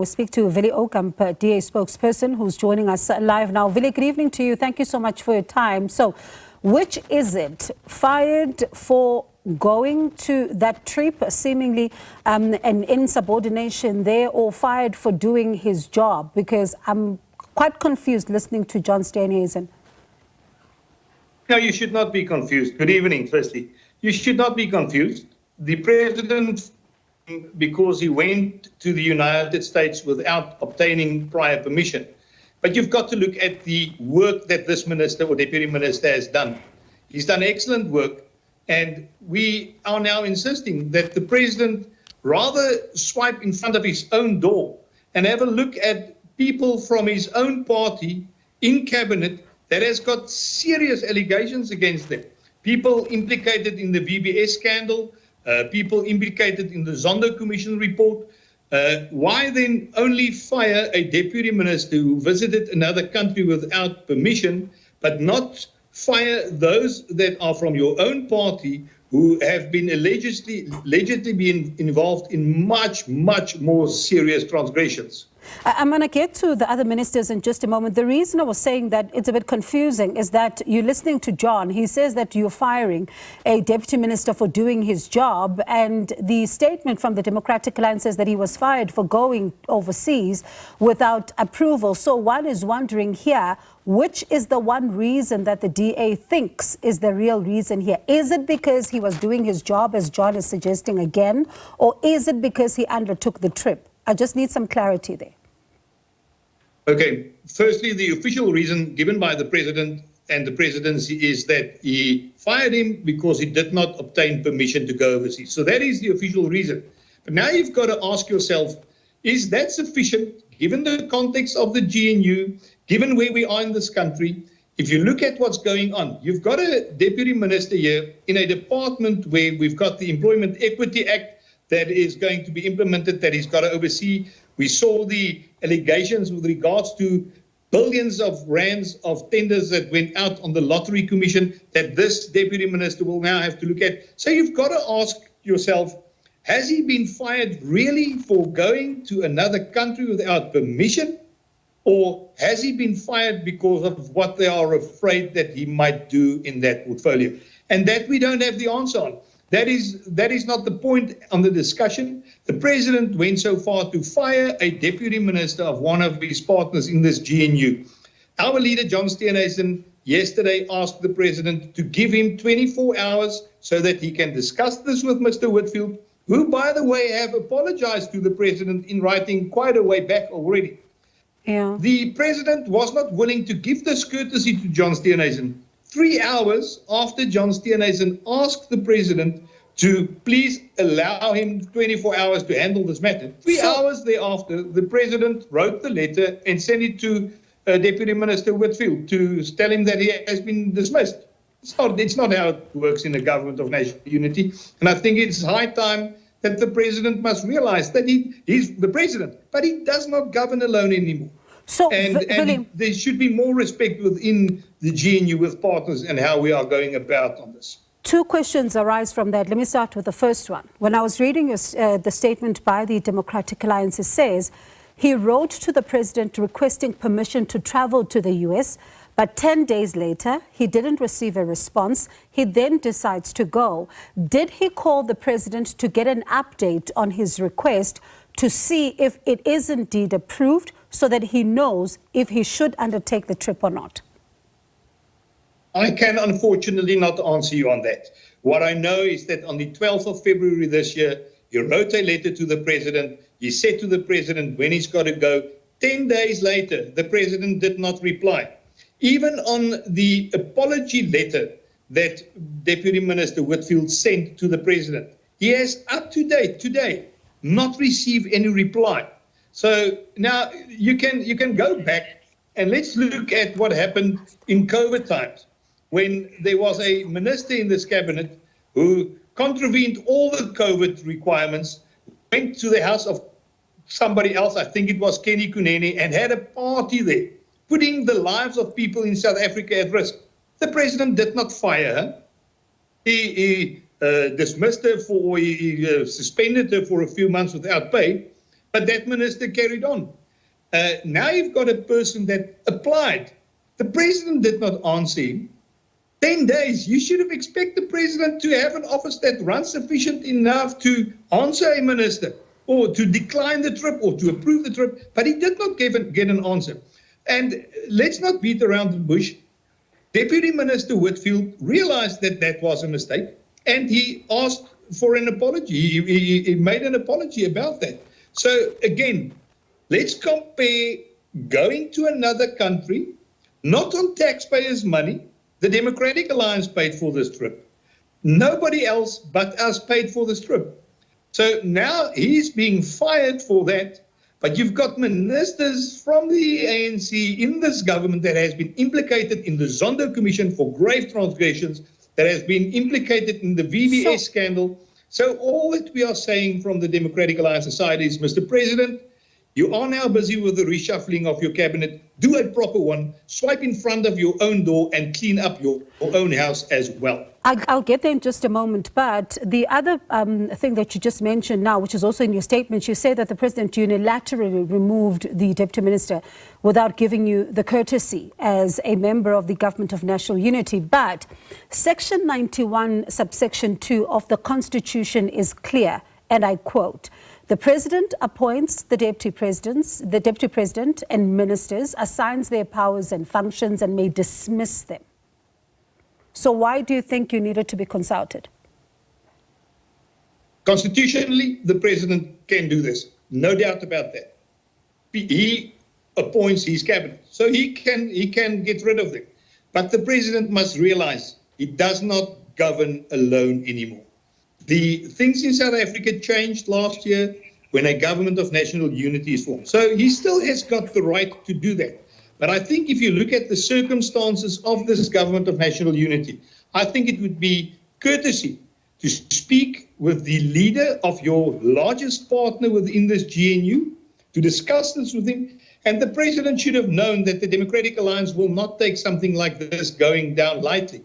We speak to Willie Aucamp, DA spokesperson, who's joining us live now. Willie, good evening to you. Thank you so much for your time. So, which is it? Fired for going to that trip, seemingly an insubordination there, or fired for doing his job? Because I'm quite confused listening to John Steenhuisen. No, you should not be confused. Good evening, firstly. You should not be confused. The president, because he went to the United States without obtaining prior permission. But you've got to look at the work that this minister or deputy minister has done. He's done excellent work, and we are now insisting that the president rather swipe in front of his own door and have a look at people from his own party in cabinet that has got serious allegations against them. People implicated in the VBS scandal, people implicated in the Zondo Commission report. Why then only fire a deputy minister who visited another country without permission, but not fire those that are from your own party who have been allegedly been involved in much more serious transgressions? I'm going to get to the other ministers in just a moment. The reason I was saying that it's a bit confusing is that you're listening to John. He says that you're firing a deputy minister for doing his job, and the statement from the Democratic Alliance says that he was fired for going overseas without approval. So one is wondering here, which is the one reason that the DA thinks is the real reason here? Is it because he was doing his job, as John is suggesting again, or is it because he undertook the trip? I just need some clarity there. Okay, firstly, the official reason given by the president and the presidency is that he fired him because he did not obtain permission to go overseas. So that is the official reason. But now you've got to ask yourself, is that sufficient given the context of the GNU, given where we are in this country? If you look at what's going on, you've got a deputy minister here in a department where we've got the Employment Equity Act that is going to be implemented, that he's got to oversee. We saw the allegations with regards to billions of rands of tenders that went out on the Lottery Commission that this deputy minister will now have to look at. So you've got to ask yourself, has he been fired really for going to another country without permission? Or has he been fired because of what they are afraid that he might do in that portfolio? And that we don't have the answer on. That is not the point on the discussion. The president went so far to fire a deputy minister of one of his partners in this GNU. Our leader, John Steenhuisen, yesterday asked the president to give him 24 hours so that he can discuss this with Mr. Whitfield, who, by the way, have apologized to the president in writing quite a way back already. Yeah. The president was not willing to give this courtesy to John Steenhuisen. 3 hours after John Steenhuisen asked the president to please allow him 24 hours to handle this matter. 3 hours thereafter, the president wrote the letter and sent it to Deputy Minister Whitfield to tell him that he has been dismissed. It's not how it works in a government of national unity. And I think it's high time that the president must realize that he's the president, but he does not govern alone anymore. So, and there should be more respect within the GNU with partners and how we are going about on this. Two questions arise from that. Let me start with the first one. When I was reading the statement by the Democratic Alliance, it says he wrote to the president requesting permission to travel to the US, but 10 days later, he didn't receive a response. He then decides to go. Did he call the president to get an update on his request to see if it is indeed approved, so that he knows if he should undertake the trip or not? I can unfortunately not answer you on that. What I know is that on the 12th of February this year, he wrote a letter to the president. He said to the president when he's got to go. 10 days later, the president did not reply. Even on the apology letter that Deputy Minister Whitfield sent to the president, he has up to date today not received any reply. So now you can go back and let's look at what happened in COVID times when there was a minister in this cabinet who contravened all the COVID requirements, went to the house of somebody else, I think it was Kenny Kunene, and had a party there, putting the lives of people in South Africa at risk. The president did not fire her. He dismissed her he suspended her for a few months without pay. But that minister carried on. Now you've got a person that applied. The president did not answer him. 10 days. You should have expected the president to have an office that runs sufficient enough to answer a minister or to decline the trip or to approve the trip. But he did not get an answer. And let's not beat around the bush. Deputy Minister Whitfield realized that that was a mistake, and he asked for an apology. He made an apology about that. So again, let's compare going to another country, not on taxpayers' money. The Democratic Alliance paid for this trip. Nobody else but us paid for this trip. So now he's being fired for that. But you've got ministers from the ANC in this government that has been implicated in the Zondo Commission for grave transgressions, that has been implicated in the VBS scandal. So all that we are saying from the Democratic Alliance side is, Mr. President, you are now busy with the reshuffling of your cabinet. Do a proper one, swipe in front of your own door and clean up your own house as well. I'll get there in just a moment, but the other thing that you just mentioned now, which is also in your statement, you say that the president unilaterally removed the deputy minister without giving you the courtesy as a member of the government of national unity. But Section 91, subsection 2 of the Constitution is clear, and I quote, "The president appoints the deputy president and ministers, assigns their powers and functions, and may dismiss them." So why do you think you needed to be consulted? Constitutionally, the president can do this. No doubt about that. He appoints his cabinet, so he can get rid of them. But the president must realize he does not govern alone anymore. The things in South Africa changed last year when a government of national unity is formed. So he still has got the right to do that. But I think if you look at the circumstances of this government of national unity, I think it would be courtesy to speak with the leader of your largest partner within this GNU, to discuss this with him. And the president should have known that the Democratic Alliance will not take something like this going down lightly.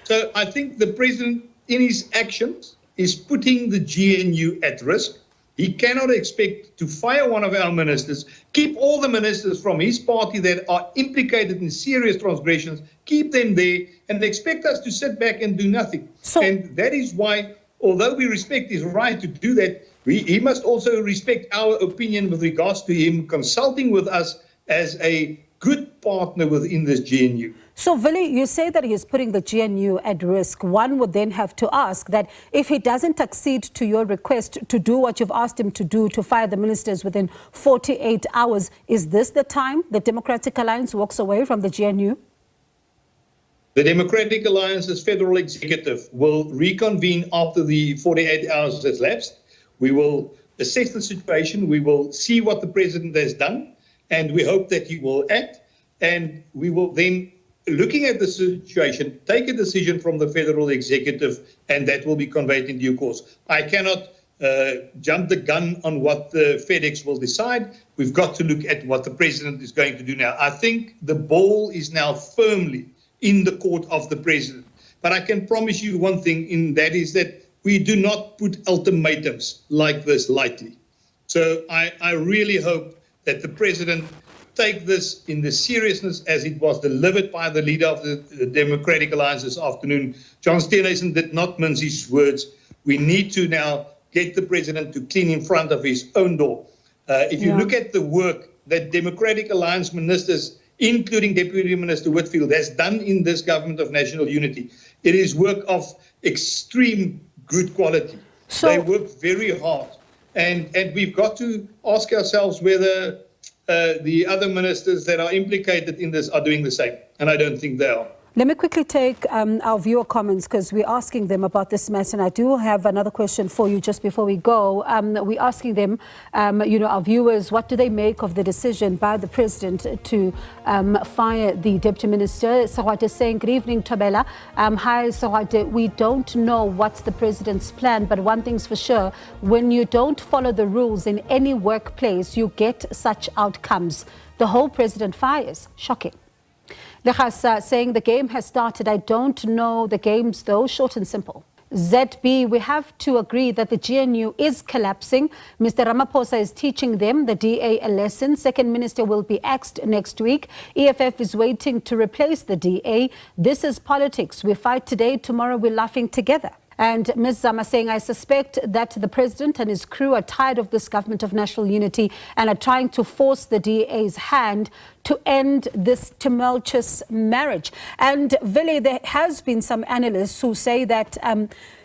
So I think the president, in his actions, is putting the GNU at risk. He cannot expect to fire one of our ministers, keep all the ministers from his party that are implicated in serious transgressions, keep them there, and expect us to sit back and do nothing. And that is why, although we respect his right to do that, he must also respect our opinion with regards to him consulting with us as a good partner within this GNU. So, Willie, you say that he is putting the GNU at risk. One would then have to ask that if he doesn't accede to your request to do what you've asked him to do, to fire the ministers within 48 hours, is this the time the Democratic Alliance walks away from the GNU? The Democratic Alliance's federal executive will reconvene after the 48 hours has lapsed. We will assess the situation. We will see what the president has done, and we hope that he will act. And we will then, looking at the situation, take a decision from the federal executive, and that will be conveyed in due course. I cannot jump the gun on what the FedEx will decide. We've got to look at what the president is going to do now. I think the ball is now firmly in the court of the president. But I can promise you one thing, and that is that we do not put ultimatums like this lightly. So I really hope that the president take this in the seriousness as it was delivered by the leader of the Democratic Alliance this afternoon. John Steenhuisen did not mince his words. We need to now get the president to clean in front of his own door. If you look at the work that Democratic Alliance ministers, including Deputy Minister Whitfield, has done in this government of national unity, it is work of extreme good quality. So they work very hard. And we've got to ask ourselves whether the other ministers that are implicated in this are doing the same. And I don't think they are. Let me quickly take our viewer comments, because we're asking them about this mess. And I do have another question for you just before we go. We're asking them, our viewers, what do they make of the decision by the president to fire the deputy minister? Sawate is saying, good evening, Tabela. Hi, Sawate. We don't know what's the president's plan, but one thing's for sure, when you don't follow the rules in any workplace, you get such outcomes. The whole president fires. Shocking. Lechas saying the game has started. I don't know the games though, short and simple. ZB, we have to agree that the GNU is collapsing. Mr. Ramaphosa is teaching them, the DA, a lesson. Second Minister will be axed next week. EFF is waiting to replace the DA. This is politics. We fight today, tomorrow we're laughing together. And Ms. Zama saying, I suspect that the president and his crew are tired of this government of national unity and are trying to force the DA's hand to end this tumultuous marriage. And Willie, there has been some analysts who say that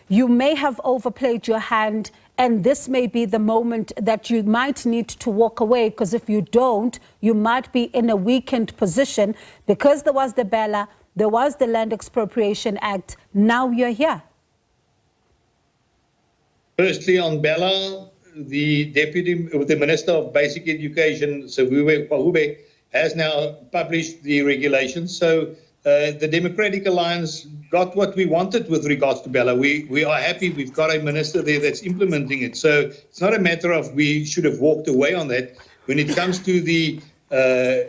you may have overplayed your hand and this may be the moment that you might need to walk away, because if you don't, you might be in a weakened position because there was the Bella, there was the Land Expropriation Act, now you're here. Firstly, on Bella, the Minister of Basic Education, Pahube, has now published the regulations. So the Democratic Alliance got what we wanted with regards to Bella. We are happy we've got a minister there that's implementing it. So it's not a matter of we should have walked away on that. When it comes to the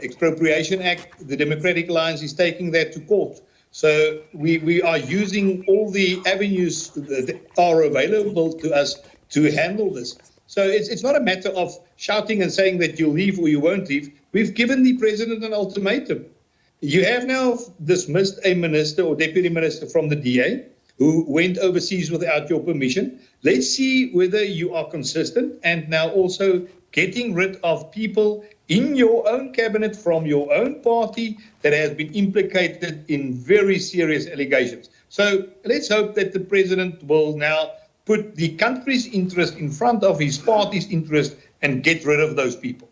Expropriation Act, the Democratic Alliance is taking that to court. So we are using all the avenues that are available to us to handle this. So it's not a matter of shouting and saying that you'll leave or you won't leave. We've given the president an ultimatum. You have now dismissed a minister or deputy minister from the DA who went overseas without your permission. Let's see whether you are consistent and now also getting rid of people in your own cabinet from your own party that has been implicated in very serious allegations. So let's hope that the president will now put the country's interest in front of his party's interest and get rid of those people.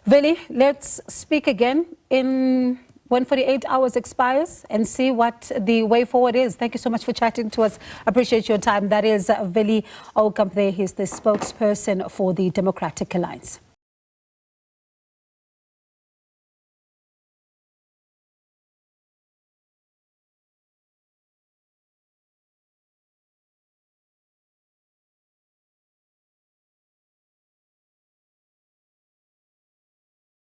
Willie, let's speak again when 48 hours expires and see what the way forward is. Thank you so much for chatting to us. Appreciate your time. That is Willie Aucamp there. He's the spokesperson for the Democratic Alliance.